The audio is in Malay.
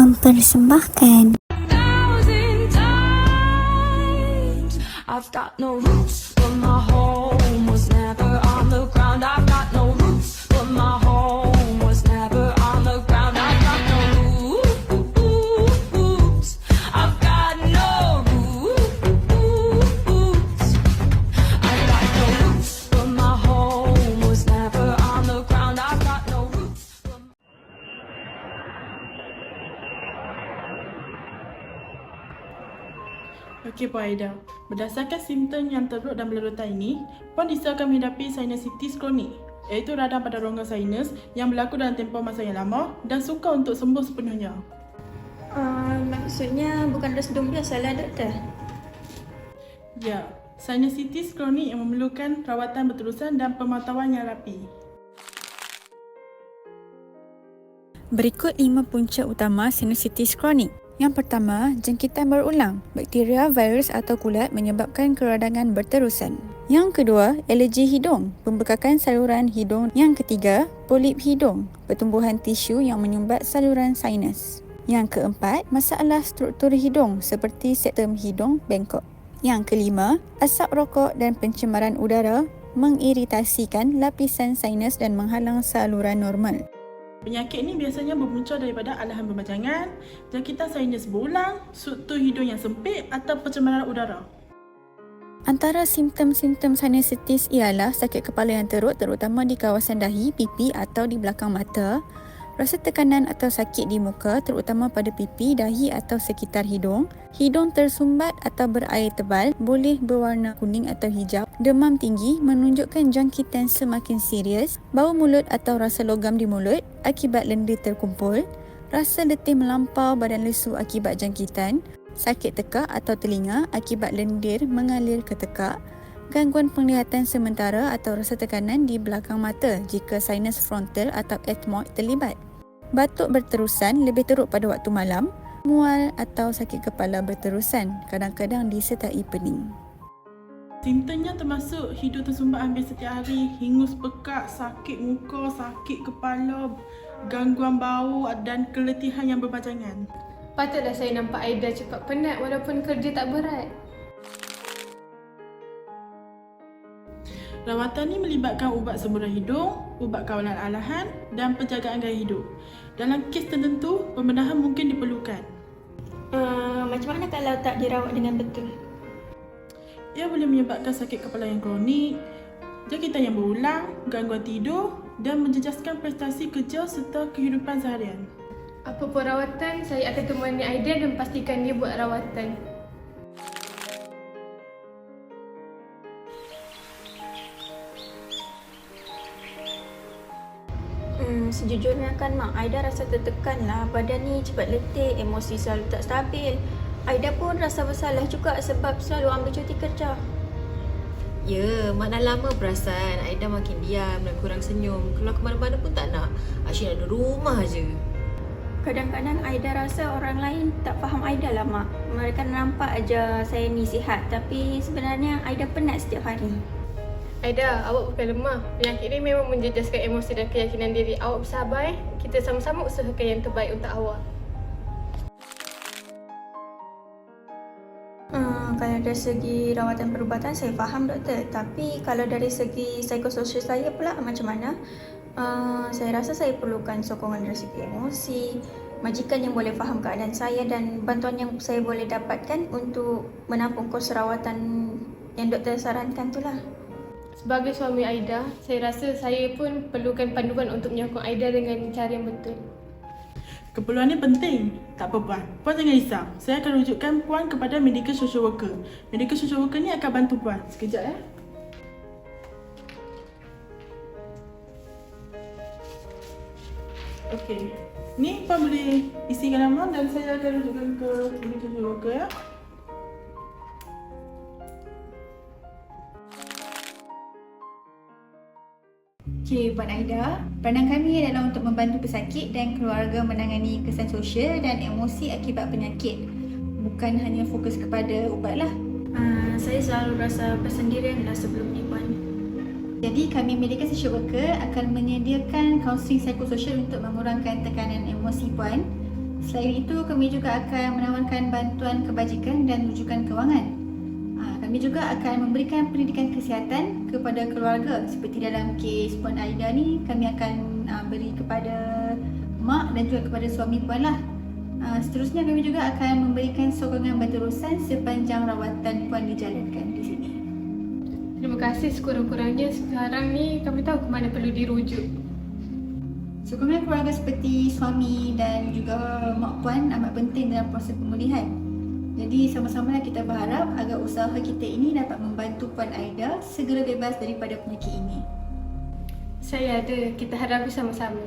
mempersembahkan. I've got no roots, but my home was never on the ground. I've got no roots, but my home was never on the ground. I've got no roots. I've got no roots. I've got no roots, but my home was never on the ground. I've got no roots. Okey Puan Aida, berdasarkan simptom yang teruk dan berlarutan ini, Puan diseakan menghadapi sinusitis kronik, iaitu radang pada rongga sinus yang berlaku dalam tempoh masa yang lama dan sukar untuk sembuh sepenuhnya. Maksudnya bukan resdung biasa lah doktor? Ya, sinusitis kronik yang memerlukan rawatan berterusan dan pemantauan yang rapi. Berikut 5 punca utama sinusitis kronik. Yang pertama, jangkitan berulang. Bakteria, virus atau kulat menyebabkan keradangan berterusan. Yang kedua, alergi hidung, pembekakan saluran hidung. Yang ketiga, polip hidung, pertumbuhan tisu yang menyumbat saluran sinus. Yang keempat, masalah struktur hidung seperti septum hidung bengkok. Yang kelima, asap rokok dan pencemaran udara mengiritasikan lapisan sinus dan menghalang saluran normal. Penyakit ini biasanya berpunca daripada alahan pembajangan, jangkitan sinus berulang, struktur hidung yang sempit atau pencemaran udara. Antara simptom-simptom sinusitis ialah sakit kepala yang teruk terutama di kawasan dahi, pipi atau di belakang mata, rasa tekanan atau sakit di muka terutama pada pipi, dahi atau sekitar hidung, hidung tersumbat atau berair tebal, boleh berwarna kuning atau hijau, demam tinggi menunjukkan jangkitan semakin serius, bau mulut atau rasa logam di mulut akibat lendir terkumpul, rasa letih melampau badan lesu akibat jangkitan, sakit tekak atau telinga akibat lendir mengalir ke tekak, gangguan penglihatan sementara atau rasa tekanan di belakang mata jika sinus frontal atau ethmoid terlibat. Batuk berterusan lebih teruk pada waktu malam, mual atau sakit kepala berterusan, kadang-kadang disertai pening. Simptomnya termasuk hidung tersumbat hampir setiap hari, hingus pekat, sakit muka, sakit kepala, gangguan bau dan keletihan yang berbajangan. Patutlah saya nampak Aida cepat penat walaupun kerja tak berat. Rawatan ini melibatkan ubat semburan hidung, ubat kawalan alahan dan penjagaan gaya hidup. Dalam kes tertentu, pembedahan mungkin diperlukan. Macam mana kalau tak dirawat dengan betul? Ia boleh menyebabkan sakit kepala yang kronik, jangkitan yang berulang, gangguan tidur dan menjejaskan prestasi kerja serta kehidupan seharian. Apa pun rawatan, saya akan temani Aida dan pastikan dia buat rawatan. Sejujurnya kan Mak, Aida rasa tertekan lah. Badan ni cepat letih, emosi selalu tak stabil. Aida pun rasa bersalah juga sebab selalu ambil cuti kerja. Ya, Mak dah lama perasan Aida makin diam dan kurang senyum. Keluar ke mana-mana pun tak nak. Asyik nak duduk rumah je. Kadang-kadang Aida rasa orang lain tak faham Aida lah Mak. Mereka nampak aja saya ni sihat, tapi sebenarnya Aida penat setiap hari. Aida, awak bukan lemah. Penyakit ini memang menjejaskan emosi dan keyakinan diri. Awak bersabar. Kita sama-sama usahakan yang terbaik untuk awak. Kalau dari segi rawatan perubatan saya faham doktor, tapi kalau dari segi psikososial saya pula macam mana? Saya rasa saya perlukan sokongan dari segi emosi, majikan yang boleh faham keadaan saya dan bantuan yang saya boleh dapatkan untuk menampung kos rawatan yang doktor sarankan tu lah. Sebagai suami Aida, saya rasa saya pun perlukan panduan untuk menyokong Aida dengan cara yang betul. Keperluan ini penting. Tak apa Puan, Puan jangan risau. Saya akan rujukkan Puan kepada medical social worker. Medical social worker ni akan bantu Puan. Sekejap ya. Okey. Ni Puan boleh isikan nama dan saya akan rujukkan ke medical social worker ya. Okey, Puan Aida, peranan kami adalah untuk membantu pesakit dan keluarga menangani kesan sosial dan emosi akibat penyakit. Bukan hanya fokus kepada ubat lah. Saya selalu rasa bersendirian lah sebelum ni Puan. Jadi kami medical social worker akan menyediakan kaunseling psikososial untuk mengurangkan tekanan emosi Puan. Selain itu, kami juga akan menawarkan bantuan kebajikan dan rujukan kewangan. Kami juga akan memberikan pendidikan kesihatan kepada keluarga. Seperti dalam kes Puan Aida ni, kami akan beri kepada mak dan juga kepada suami puan lah. Seterusnya kami juga akan memberikan sokongan berterusan sepanjang rawatan puan dijalankan di sini. Terima kasih, sekurang-kurangnya sekarang ni kami tahu ke mana perlu dirujuk. Sokongan keluarga seperti suami dan juga mak puan amat penting dalam proses pemulihan. Jadi sama-samalah kita berharap agar usaha kita ini dapat membantu Puan Aida segera bebas daripada penyakit ini. Saya ada, kita hadapi sama-sama.